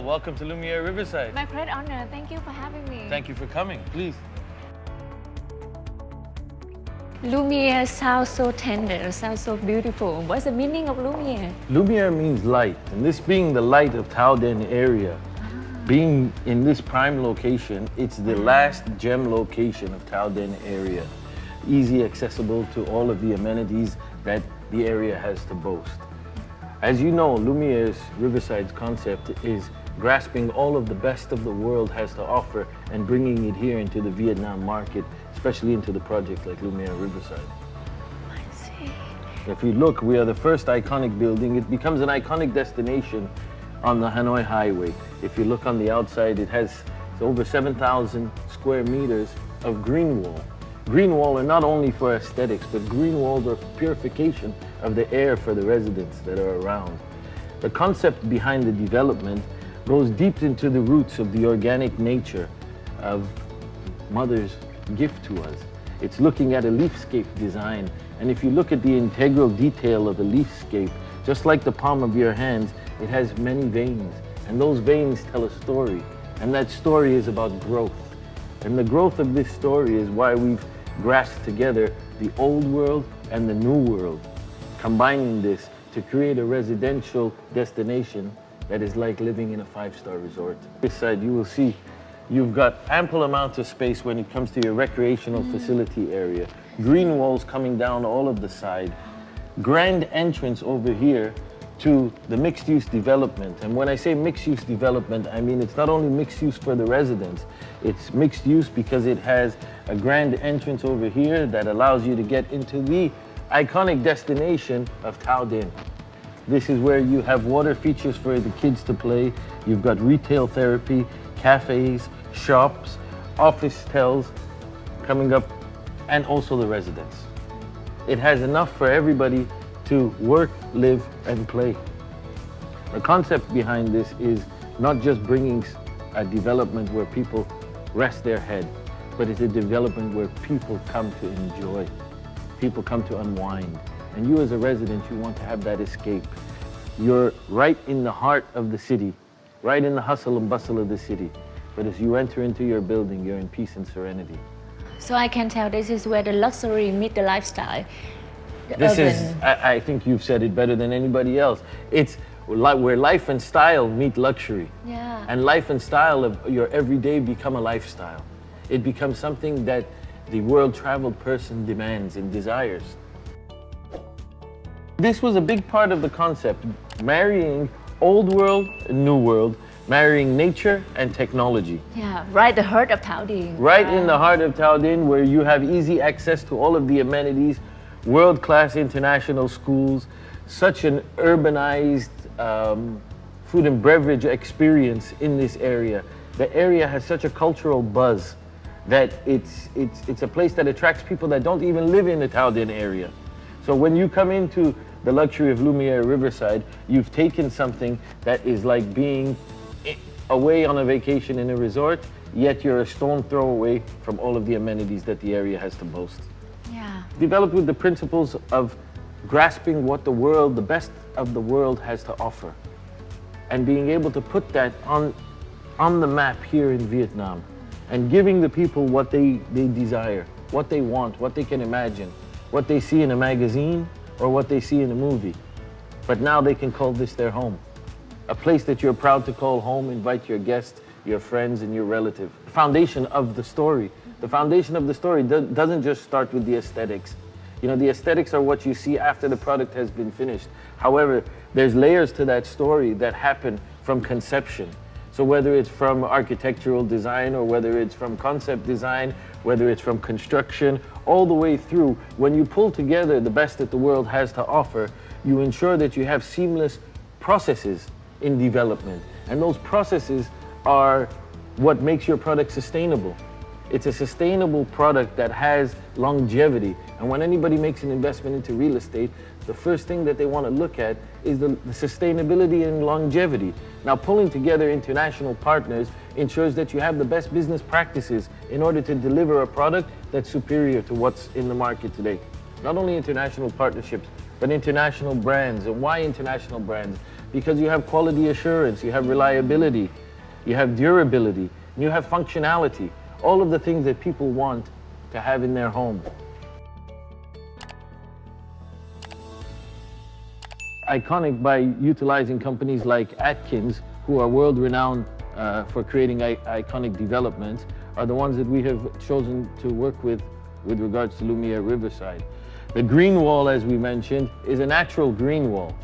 Well, welcome to Lumiere Riverside. My great honor. Thank you for having me. Thank you for coming. Please. Lumiere sounds so tender, sounds so beautiful. What's the meaning of Lumiere? Lumiere means light, and this being the light of Thao Dien area, being in this prime location, it's the last gem location of Thao Dien area. Easy accessible to all of the amenities that the area has to boast. As you know, Lumiere's Riveside's concept is grasping all of the best of the world has to offer and bringing it here into the Vietnam market, especially into the project like Lumiere Riverside. I see. If you look, we are the first iconic building. It becomes an iconic destination on the Hanoi Highway. If you look on the outside, it has over 7,000 square meters of green wall. Green wall are not only for aesthetics, but green walls are purification of the air for the residents that are around. The concept behind the development goes deep into the roots of the organic nature of Mother's gift to us. It's looking at a leafscape design, and if you look at the integral detail of the leafscape, just like the palm of your hands, it has many veins, and those veins tell a story, and that story is about growth. And the growth of this story is why we've grasped together the old world and the new world, combining this to create a residential destination that is like living in a five-star resort. This side, you will see you've got ample amounts of space when it comes to your recreational facility area. Green walls coming down all of the side. Grand entrance over here to the mixed-use development. And when I say mixed-use development, I mean it's not only mixed use for the residents, it's mixed use because it has a grand entrance over here that allows you to get into the iconic destination of Thao Dien. This is where you have water features for the kids to play. You've got retail therapy, cafes, shops, office tells coming up, and also the residents. It has enough for everybody to work, live, and play. The concept behind this is not just bringing a development where people rest their head, but it's a development where people come to enjoy, people come to unwind. And you as a resident, you want to have that escape. You're right in the heart of the city, right in the hustle and bustle of the city. But as you enter into your building, you're in peace and serenity. So I can tell this is where the luxury meet the lifestyle. This is, I think you've said it better than anybody else. It's where life and style meet luxury. Yeah. And life and style of your everyday become a lifestyle. It becomes something that the world-traveled person demands and desires. This was a big part of the concept, marrying old world and new world, marrying nature and technology. Yeah, right the heart of Thao Dien. Right in the heart of Thao Dien, where you have easy access to all of the amenities, world-class international schools, such an urbanized food and beverage experience in this area. The area has such a cultural buzz that it's a place that attracts people that don't even live in the Thao Dien area. So when you come into the luxury of Lumiere Riverside, you've taken something that is like being away on a vacation in a resort, yet you're a stone throw away from all of the amenities that the area has to boast. Yeah. Developed with the principles of grasping what the world, the best of the world has to offer, and being able to put that on the map here in Vietnam, and giving the people what they desire, what they want, what they can imagine, what they see in a magazine or what they see in a movie. But now they can call this their home. A place that you're proud to call home, invite your guests, your friends, and your relative. The foundation of the story. The foundation of the story doesn't just start with the aesthetics. You know, the aesthetics are what you see after the product has been finished. However, there's layers to that story that happen from conception. So whether it's from architectural design or whether it's from concept design, whether it's from construction, all the way through, when you pull together the best that the world has to offer, you ensure that you have seamless processes in development. And those processes are what makes your product sustainable. It's a sustainable product that has longevity. And when anybody makes an investment into real estate, the first thing that they want to look at is the sustainability and longevity. Now, pulling together international partners ensures that you have the best business practices in order to deliver a product that's superior to what's in the market today. Not only international partnerships, but international brands. And why international brands? because you have quality assurance, you have reliability, you have durability, and you have functionality. All of the things that people want to have in their home. Iconic by utilizing companies like Atkins, who are world-renowned for creating iconic developments, are the ones that we have chosen to work with regards to Lumiere Riveside. The green wall, as we mentioned, is a natural green wall.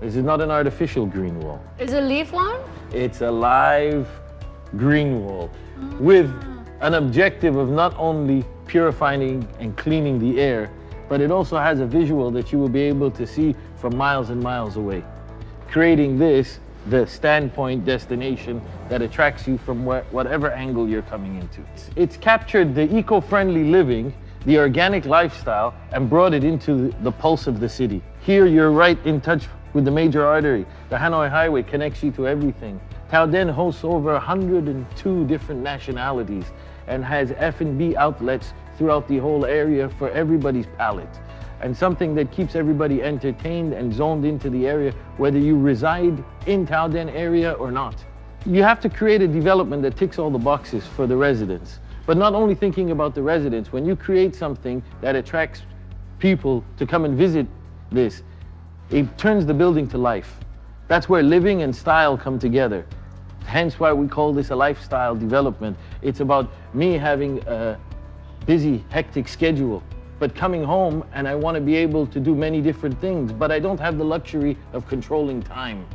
This is not an artificial green wall. Is it leaf one? It's a live green wall with an objective of not only purifying and cleaning the air, but it also has a visual that you will be able to see from miles and miles away, creating this the standpoint destination that attracts you from whatever angle you're coming into. It's captured the eco-friendly living, the organic lifestyle, and brought it into the pulse of the city. Here you're right in touch with the major artery. The Hanoi Highway connects you to everything. Thao Dien hosts over 102 different nationalities and has F&B outlets throughout the whole area for everybody's palate. And something that keeps everybody entertained and zoned into the area, whether you reside in Thao Dien area or not. You have to create a development that ticks all the boxes for the residents. But not only thinking about the residents, when you create something that attracts people to come and visit this, it turns the building to life. That's where living and style come together. Hence why we call this a lifestyle development. It's about me having a busy, hectic schedule, but coming home and I want to be able to do many different things, but I don't have the luxury of controlling time.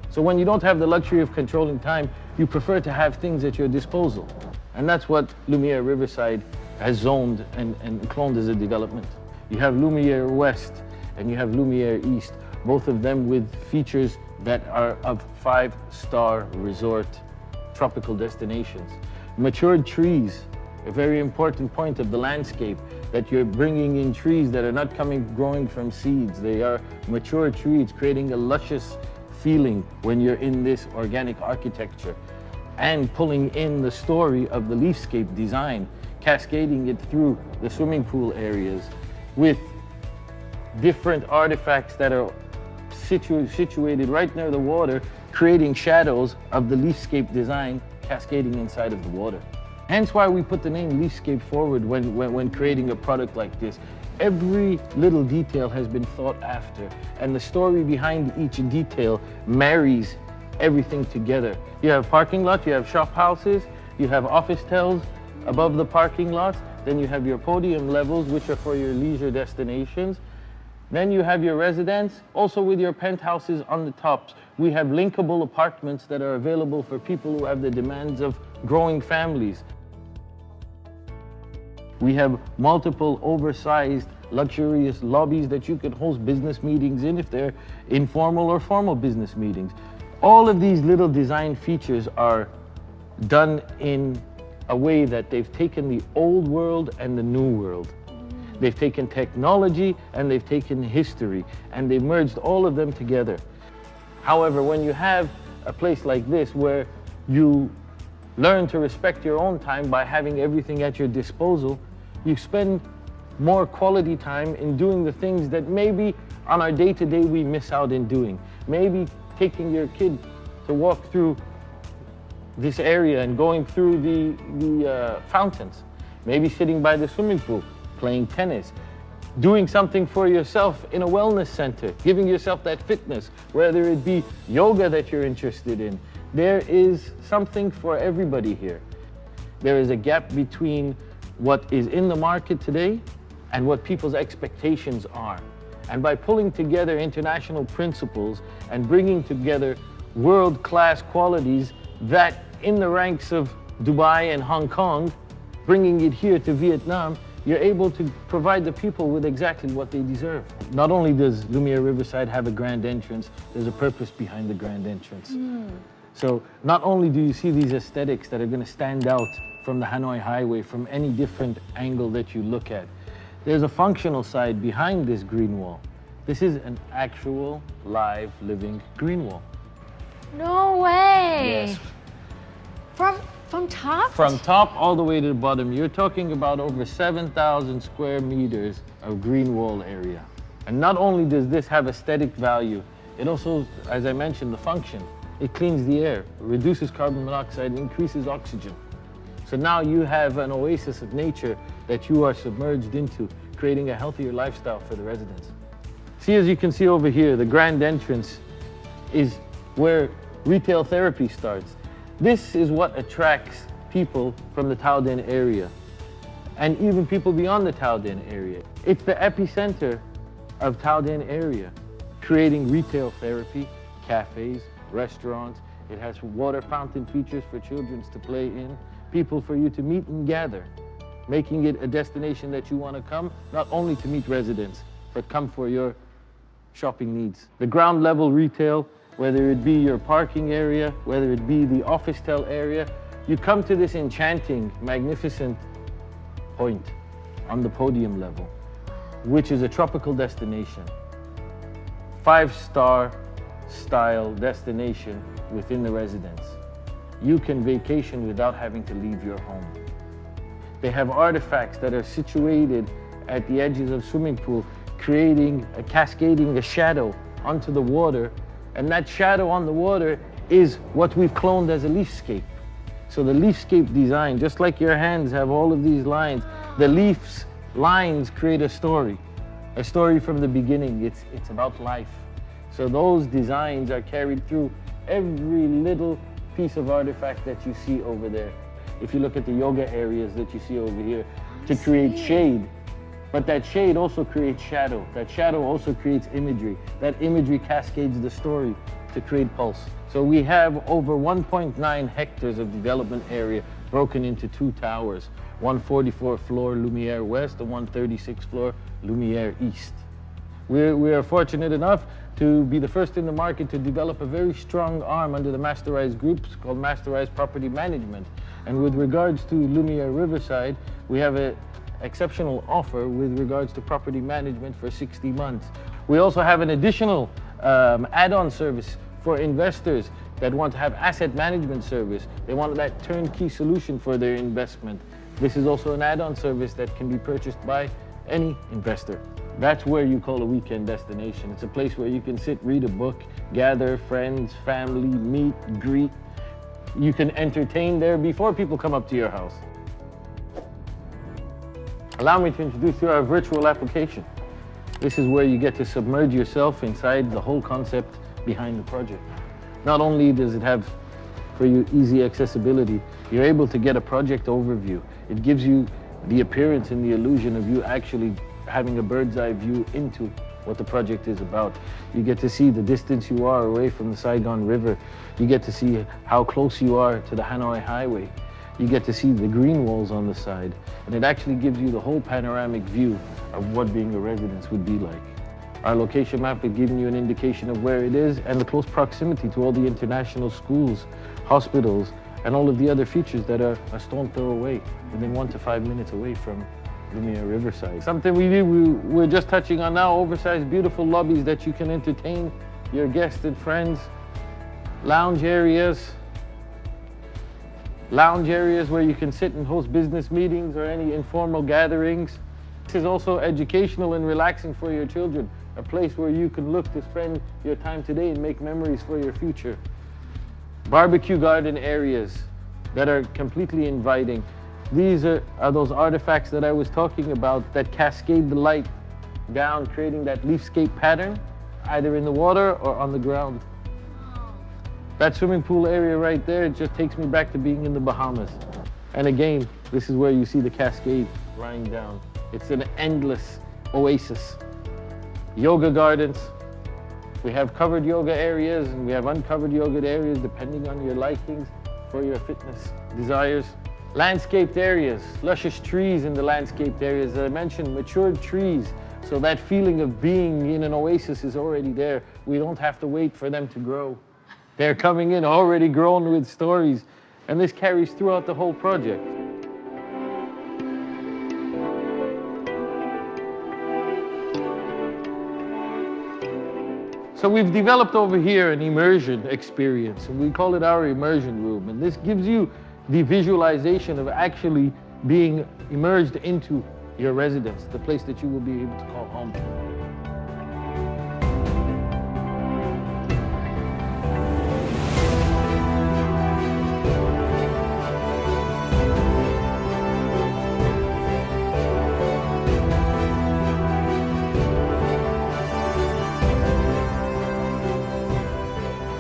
So when you don't have the luxury of controlling time, you prefer to have things at your disposal. And that's what Lumiere Riverside has zoned and cloned as a development. You have Lumiere West and you have Lumiere East, both of them with features that are of 5-star resort tropical destinations. Matured trees, a very important point of the landscape, that you're bringing in trees that are not growing from seeds. They are mature trees, creating a luscious feeling when you're in this organic architecture, and pulling in the story of the leafscape design, cascading it through the swimming pool areas with different artifacts that are situated right near the water, creating shadows of the leafscape design cascading inside of the water. Hence why we put the name Leafscape forward when creating a product like this. Every little detail has been thought after, and the story behind each detail marries everything together. You have parking lots, you have shop houses, you have office tells above the parking lots, then you have your podium levels, which are for your leisure destinations. Then you have your residence, also with your penthouses on the tops. We have linkable apartments that are available for people who have the demands of growing families. We have multiple oversized, luxurious lobbies that you could host business meetings in if they're informal or formal business meetings. All of these little design features are done in a way that they've taken the old world and the new world. They've taken technology and they've taken history, and they've merged all of them together. However, when you have a place like this where you learn to respect your own time by having everything at your disposal, you spend more quality time in doing the things that maybe on our day-to-day we miss out in doing. Maybe taking your kid to walk through this area and going through the fountains. Maybe sitting by the swimming pool, playing tennis, doing something for yourself in a wellness center, giving yourself that fitness, whether it be yoga that you're interested in. There is something for everybody here. There is a gap between what is in the market today and what people's expectations are. And by pulling together international principles and bringing together world-class qualities that in the ranks of Dubai and Hong Kong, bringing it here to Vietnam, you're able to provide the people with exactly what they deserve. Not only does Lumiere Riverside have a grand entrance, there's a purpose behind the grand entrance. So not only do you see these aesthetics that are going to stand out from the Hanoi Highway from any different angle that you look at, there's a functional side behind this green wall. This is an actual, live, living green wall. No way! Yes. From top? From top all the way to the bottom, you're talking about over 7,000 square meters of green wall area. And not only does this have aesthetic value, It also, as I mentioned, the function. It cleans the air, reduces carbon monoxide, and increases oxygen. So now you have an oasis of nature that you are submerged into, creating a healthier lifestyle for the residents. See, as you can see over here, the grand entrance is where retail therapy starts. This is what attracts people from the Thao Dien area, and even people beyond the Thao Dien area. It's the epicenter of Thao Dien area, creating retail therapy, cafes, restaurants. It has water fountain features for children to play in, people for you to meet and gather, making it a destination that you want to come, not only to meet residents, but come for your shopping needs. The ground level retail, whether it be your parking area, whether it be the office-tel area, you come to this enchanting, magnificent point on the podium level, which is a tropical destination. 5-star style destination within the residence. You can vacation without having to leave your home. They have artifacts that are situated at the edges of swimming pool, creating cascading a shadow onto the water, and that shadow on the water is what we've cloned as a leafscape. So the leafscape design, just like your hands have all of these lines, the leaves lines create a story from the beginning. It's about life. So those designs are carried through every little piece of artifact that you see over there. If you look at the yoga areas that you see over here, to create shade, but that shade also creates shadow. That shadow also creates imagery. That imagery cascades the story to create pulse. So we have over 1.9 hectares of development area broken into 2 towers, 144th floor Lumière West and 136th floor Lumière East. We are fortunate enough to be the first in the market to develop a very strong arm under the MASTERISE groups called MASTERISE Property Management. And with regards to Lumiere Riverside, we have an exceptional offer with regards to property management for 60 months. We also have an additional add-on service for investors that want to have asset management service. They want that turnkey solution for their investment. This is also an add-on service that can be purchased by any investor. That's where you call a weekend destination. It's a place where you can sit, read a book, gather friends, family, meet, greet. You can entertain there before people come up to your house. Allow me to introduce you to our virtual application. This is where you get to submerge yourself inside the whole concept behind the project. Not only does it have for you easy accessibility, you're able to get a project overview. It gives you the appearance and the illusion of you actually having a bird's eye view into what the project is about. You get to see the distance you are away from the Saigon River. You get to see how close you are to the Hanoi Highway. You get to see the green walls on the side. And it actually gives you the whole panoramic view of what being a residence would be like. Our location map is giving you an indication of where it is and the close proximity to all the international schools, hospitals, and all of the other features that are a stone throw away, within 1 to 5 minutes away from Lumiere Riverside. Something we're just touching on now, oversized, beautiful lobbies that you can entertain your guests and friends, lounge areas where you can sit and host business meetings or any informal gatherings. This is also educational and relaxing for your children, a place where you can look to spend your time today and make memories for your future. Barbecue garden areas that are completely inviting. These are those artifacts that I was talking about that cascade the light down, creating that leafscape pattern, either in the water or on the ground. That swimming pool area right there, it just takes me back to being in the Bahamas. And again, this is where you see the cascade running down. It's an endless oasis. Yoga gardens. We have covered yoga areas and we have uncovered yoga areas depending on your likings for your fitness desires. Landscaped areas, luscious trees in the landscaped areas. As I mentioned, matured trees. So that feeling of being in an oasis is already there. We don't have to wait for them to grow. They're coming in already grown with stories. And this carries throughout the whole project. So we've developed over here an immersion experience, and we call it our immersion room. And this gives you the visualization of actually being immersed into your residence, the place that you will be able to call home.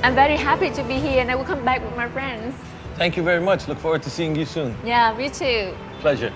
I'm very happy to be here and I will come back with my friends. Thank you very much. Look forward to seeing you soon. Yeah, me too. Pleasure.